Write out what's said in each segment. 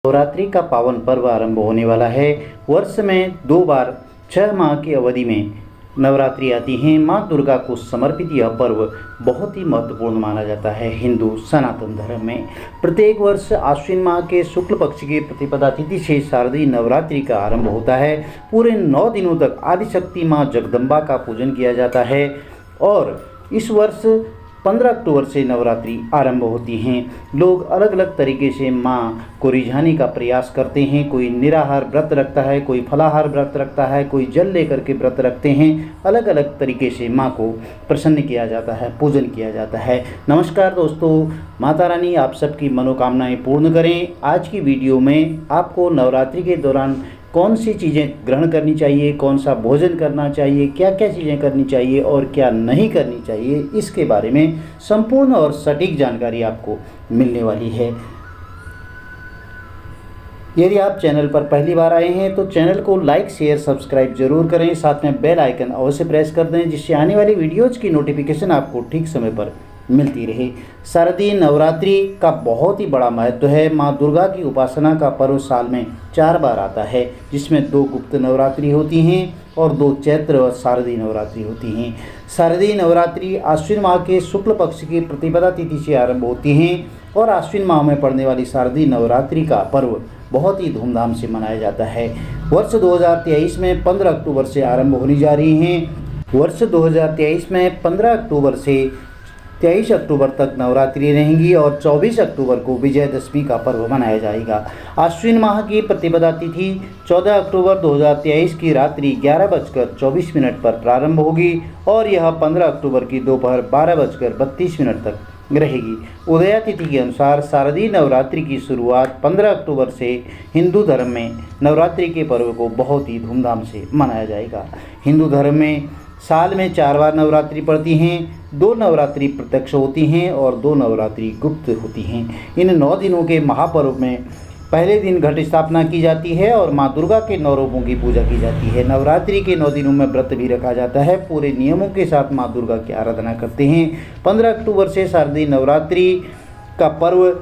नवरात्रि का पावन पर्व आरंभ होने वाला है। वर्ष में 2 बार 6 माह की अवधि में नवरात्रि आती हैं। माँ दुर्गा को समर्पित यह पर्व बहुत ही महत्वपूर्ण माना जाता है हिंदू सनातन धर्म में। प्रत्येक वर्ष आश्विन माह के शुक्ल पक्ष की प्रतिपदा तिथि से शारदीय नवरात्रि का आरंभ होता है। पूरे 9 दिनों तक आदिशक्ति माँ जगदम्बा का पूजन किया जाता है और इस वर्ष 15 अक्टूबर से नवरात्रि आरंभ होती हैं। लोग अलग अलग तरीके से माँ को रिझाने का प्रयास करते हैं। कोई निराहार व्रत रखता है, कोई फलाहार व्रत रखता है, कोई जल लेकर के व्रत रखते हैं। अलग अलग तरीके से माँ को प्रसन्न किया जाता है, पूजन किया जाता है। नमस्कार दोस्तों, माता रानी आप सबकी मनोकामनाएं पूर्ण करें। आज की वीडियो में आपको नवरात्रि के दौरान कौन सी चीज़ें ग्रहण करनी चाहिए, कौन सा भोजन करना चाहिए, क्या क्या चीज़ें करनी चाहिए और क्या नहीं करनी चाहिए, इसके बारे में संपूर्ण और सटीक जानकारी आपको मिलने वाली है। यदि आप चैनल पर पहली बार आए हैं तो चैनल को लाइक शेयर सब्सक्राइब जरूर करें, साथ में बेल आइकन अवश्य प्रेस कर दें जिससे आने वाली वीडियोज़ की नोटिफिकेशन आपको ठीक समय पर मिलती रहे। शारदीय नवरात्रि का बहुत ही बड़ा महत्व है। माँ दुर्गा की उपासना का पर्व साल में 4 बार आता है, जिसमें 2 गुप्त नवरात्रि होती हैं और 2 चैत्र और शारदीय नवरात्रि होती हैं। शारदीय नवरात्रि आश्विन माह के शुक्ल पक्ष की प्रतिपदा तिथि से आरंभ होती हैं और आश्विन माह में पड़ने वाली शारदीय नवरात्रि का पर्व बहुत ही धूमधाम से मनाया जाता है। वर्ष 2023 में 15 अक्टूबर से आरंभ होने जा रही हैं। वर्ष 2023 में 15 अक्टूबर से 23 अक्टूबर तक नवरात्रि रहेंगी और 24 अक्टूबर को विजयदशमी का पर्व मनाया जाएगा। आश्विन माह की प्रतिपदा तिथि 14 अक्टूबर 2023 की रात्रि 11:24 पर प्रारंभ होगी और यह 15 अक्टूबर की दोपहर 12:32 तक रहेगी। उदया तिथि के अनुसार शारदीय नवरात्रि की शुरुआत 15 अक्टूबर से हिंदू धर्म में नवरात्रि के पर्व को बहुत ही धूमधाम से मनाया जाएगा। हिंदू धर्म में साल में 4 बार नवरात्रि पड़ती हैं। 2 नवरात्रि प्रत्यक्ष होती हैं और 2 नवरात्रि गुप्त होती हैं। इन 9 दिनों के महापर्व में पहले दिन घट स्थापना की जाती है और माँ दुर्गा के 9 रूपों की पूजा की जाती है। नवरात्रि के 9 दिनों में व्रत भी रखा जाता है। पूरे नियमों के साथ माँ दुर्गा की आराधना करते हैं। 15 अक्टूबर से शारदीय नवरात्रि का पर्व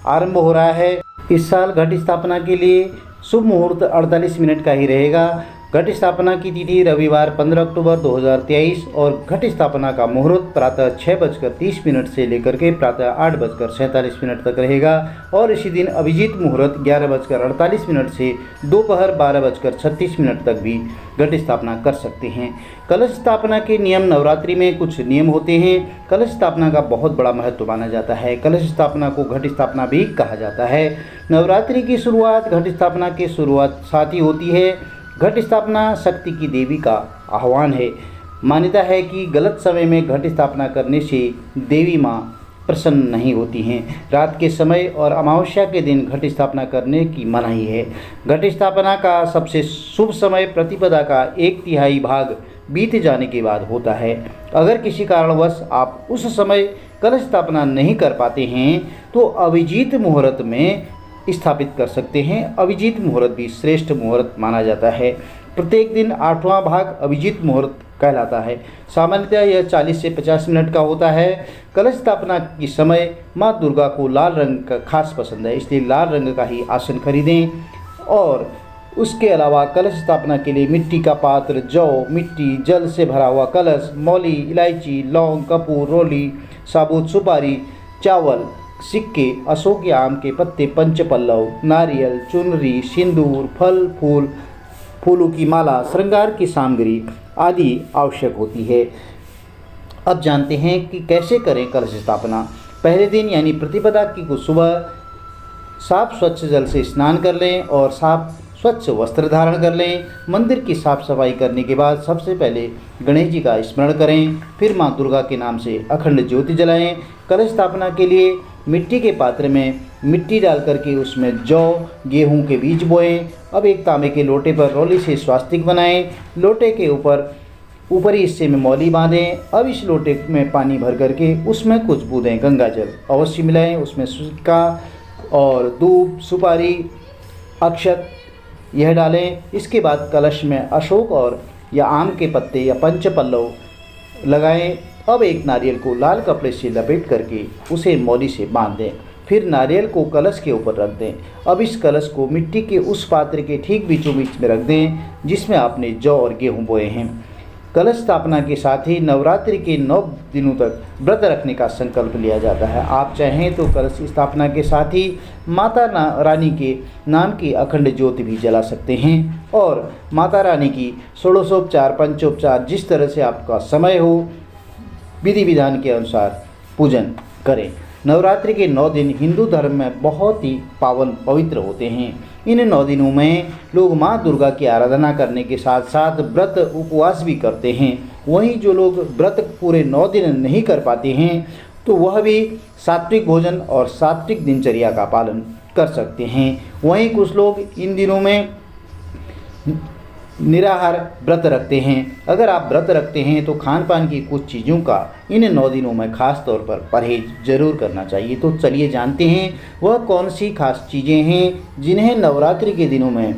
आरंभ हो रहा है। इस साल घट स्थापना के लिए शुभ मुहूर्त 48 मिनट का ही रहेगा। घट स्थापना की तिथि रविवार 15 अक्टूबर 2023 और घट स्थापना का मुहूर्त प्रातः 6:30 से लेकर के प्रातः 8:47 तक रहेगा और इसी दिन अभिजीत मुहूर्त 11:48 से दोपहर 12:36 तक भी घट स्थापना कर सकते हैं। कलश स्थापना के नियम नवरात्रि में कुछ नियम होते हैं। कलश स्थापना का बहुत बड़ा महत्व माना जाता है। कलश स्थापना को घट स्थापना भी कहा जाता है। नवरात्रि की शुरुआत घट स्थापना के शुरुआत साथ ही होती है। घट स्थापना शक्ति की देवी का आह्वान है। मान्यता है कि गलत समय में घट स्थापना करने से देवी माँ प्रसन्न नहीं होती हैं। रात के समय और अमावस्या के दिन घट स्थापना करने की मनाही है। घट स्थापना का सबसे शुभ समय प्रतिपदा का 1/3 भाग बीत जाने के बाद होता है। अगर किसी कारणवश आप उस समय कलश स्थापना नहीं कर पाते हैं तो अभिजीत मुहूर्त में स्थापित कर सकते हैं। अभिजीत मुहूर्त भी श्रेष्ठ मुहूर्त माना जाता है। प्रत्येक दिन 8वां भाग अभिजीत मुहूर्त कहलाता है। सामान्यतः यह 40 से 50 मिनट का होता है। कलश स्थापना के समय माँ दुर्गा को लाल रंग का खास पसंद है, इसलिए लाल रंग का ही आसन खरीदें और उसके अलावा कलश स्थापना के लिए मिट्टी का पात्र, जौ, मिट्टी, जल से भरा हुआ कलश, मौली, इलायची, लौंग, कपूर, रोली, साबुत सुपारी, चावल, सिक्के, अशोक या आम के पत्ते, पंचपल्लव, नारियल, चुनरी, सिंदूर, फल, फूल, फूलों की माला, श्रृंगार की सामग्री आदि आवश्यक होती है। अब जानते हैं कि कैसे करें कलश स्थापना। पहले दिन यानी प्रतिपदा की को सुबह साफ स्वच्छ जल से स्नान कर लें और साफ स्वच्छ वस्त्र धारण कर लें। मंदिर की साफ सफाई करने के बाद सबसे पहले गणेश जी का स्मरण करें, फिर माँ दुर्गा के नाम से अखंड ज्योति जलाएं। कलश स्थापना के लिए मिट्टी के पात्र में मिट्टी डाल करके उसमें जौ, गेहूं के बीज बोएं। अब एक तांबे के लोटे पर रोली से स्वास्तिक बनाएं। लोटे के ऊपरी हिस्से में मौली बांधें। अब इस लोटे में पानी भर करके उसमें कुछ बूंदें गंगा जल अवश्य मिलाएं। उसमें सिक्का और दूब, सुपारी, अक्षत यह डालें। इसके बाद कलश में अशोक और या आम के पत्ते या पंचपल्लव लगाएं। अब एक नारियल को लाल कपड़े से लपेट करके उसे मौली से बांध दें। फिर नारियल को कलश के ऊपर रख दें। अब इस कलश को मिट्टी के उस पात्र के ठीक बीचों बीच में रख दें जिसमें आपने जौ और गेहूँ बोए हैं। कलश स्थापना के साथ ही नवरात्रि के 9 दिनों तक व्रत रखने का संकल्प लिया जाता है। आप चाहें तो कलश स्थापना के साथ ही माता रानी के नाम की अखंड ज्योति भी जला सकते हैं और माता रानी की षोडशोपचार पंचोपचार जिस तरह से आपका समय हो विधि विधान के अनुसार पूजन करें। नवरात्रि के 9 दिन हिंदू धर्म में बहुत ही पावन पवित्र होते हैं। इन 9 दिनों में लोग माँ दुर्गा की आराधना करने के साथ साथ व्रत उपवास भी करते हैं। वहीं जो लोग व्रत पूरे 9 दिन नहीं कर पाते हैं तो वह भी सात्विक भोजन और सात्विक दिनचर्या का पालन कर सकते हैं। वहीं कुछ लोग इन दिनों में निराहार व्रत रखते हैं। अगर आप व्रत रखते हैं तो खान पान की कुछ चीज़ों का इन 9 दिनों में खास तौर पर परहेज जरूर करना चाहिए। तो चलिए जानते हैं वह कौन सी खास चीज़ें हैं जिन्हें नवरात्रि के दिनों में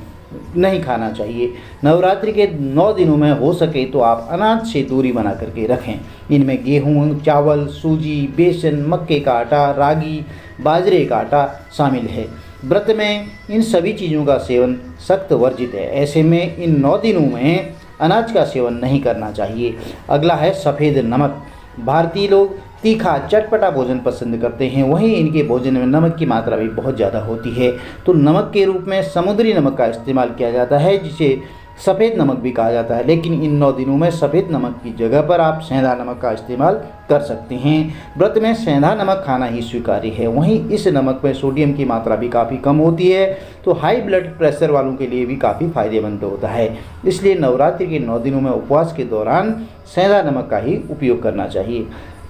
नहीं खाना चाहिए। नवरात्रि के 9 दिनों में हो सके तो आप अनाज से दूरी बना करके रखें। इनमें गेहूँ, चावल, सूजी, बेसन, मक्के का आटा, रागी, बाजरे का आटा शामिल है। व्रत में इन सभी चीज़ों का सेवन सख्त वर्जित है। ऐसे में इन 9 दिनों में अनाज का सेवन नहीं करना चाहिए। अगला है सफ़ेद नमक। भारतीय लोग तीखा चटपटा भोजन पसंद करते हैं, वहीं इनके भोजन में नमक की मात्रा भी बहुत ज़्यादा होती है। तो नमक के रूप में समुद्री नमक का इस्तेमाल किया जाता है जिसे सफ़ेद नमक भी कहा जाता है। लेकिन इन 9 दिनों में सफ़ेद नमक की जगह पर आप सेंधा नमक का इस्तेमाल कर सकते हैं। व्रत में सेंधा नमक खाना ही स्वीकार्य है। वहीं इस नमक में सोडियम की मात्रा भी काफ़ी कम होती है तो हाई ब्लड प्रेशर वालों के लिए भी काफ़ी फायदेमंद होता है। इसलिए नवरात्रि के 9 दिनों में उपवास के दौरान सेंधा नमक का ही उपयोग करना चाहिए।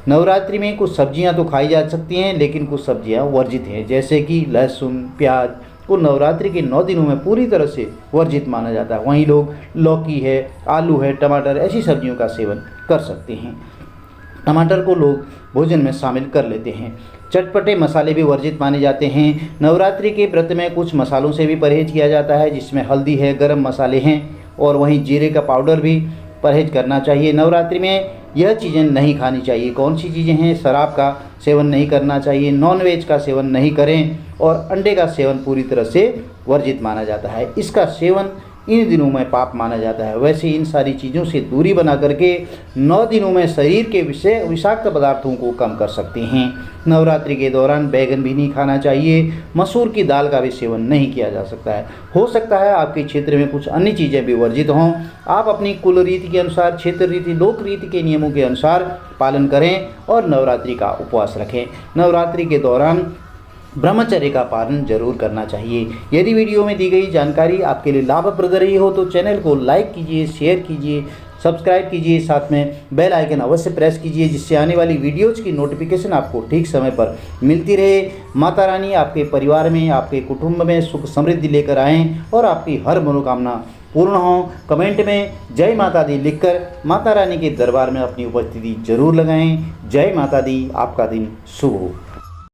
नवरात्रि में कुछ सब्जियां तो खाई जा सकती हैं लेकिन कुछ सब्जियां वर्जित हैं, जैसे कि लहसुन, प्याज को नवरात्रि के 9 दिनों में पूरी तरह से वर्जित माना जाता है। वहीं लोग लौकी है, आलू है, टमाटर ऐसी सब्जियों का सेवन कर सकते हैं। टमाटर को लोग भोजन में शामिल कर लेते हैं। चटपटे मसाले भी वर्जित माने जाते हैं। नवरात्रि के व्रत में कुछ मसालों से भी परहेज किया जाता है जिसमें हल्दी है, गरम मसाले हैं और वहीं जीरे का पाउडर भी परहेज करना चाहिए। नवरात्रि में यह चीज़ें नहीं खानी चाहिए। कौन सी चीज़ें हैं? शराब का सेवन नहीं करना चाहिए, नॉनवेज का सेवन नहीं करें और अंडे का सेवन पूरी तरह से वर्जित माना जाता है। इसका सेवन इन दिनों में पाप माना जाता है। वैसे इन सारी चीज़ों से दूरी बना करके 9 दिनों में शरीर के विषाक्त पदार्थों को कम कर सकते हैं। नवरात्रि के दौरान बैगन भी नहीं खाना चाहिए। मसूर की दाल का भी सेवन नहीं किया जा सकता है। हो सकता है आपके क्षेत्र में कुछ अन्य चीज़ें भी वर्जित हों। आप अपनी कुल रीति के अनुसार, क्षेत्र रीति, लोक रीति के नियमों के अनुसार पालन करें और नवरात्रि का उपवास रखें। नवरात्रि के दौरान ब्रह्मचर्य का पालन जरूर करना चाहिए। यदि वीडियो में दी गई जानकारी आपके लिए लाभप्रद रही हो तो चैनल को लाइक कीजिए, शेयर कीजिए, सब्सक्राइब कीजिए, साथ में बेल आइकन अवश्य प्रेस कीजिए जिससे आने वाली वीडियोज़ की नोटिफिकेशन आपको ठीक समय पर मिलती रहे। माता रानी आपके परिवार में, आपके कुटुंब में सुख समृद्धि लेकर आएँ और आपकी हर मनोकामना पूर्ण हो। कमेंट में जय माता दी लिखकर माता रानी के दरबार में अपनी उपस्थिति जरूर लगाएं। जय माता दी। आपका दिन शुभ हो।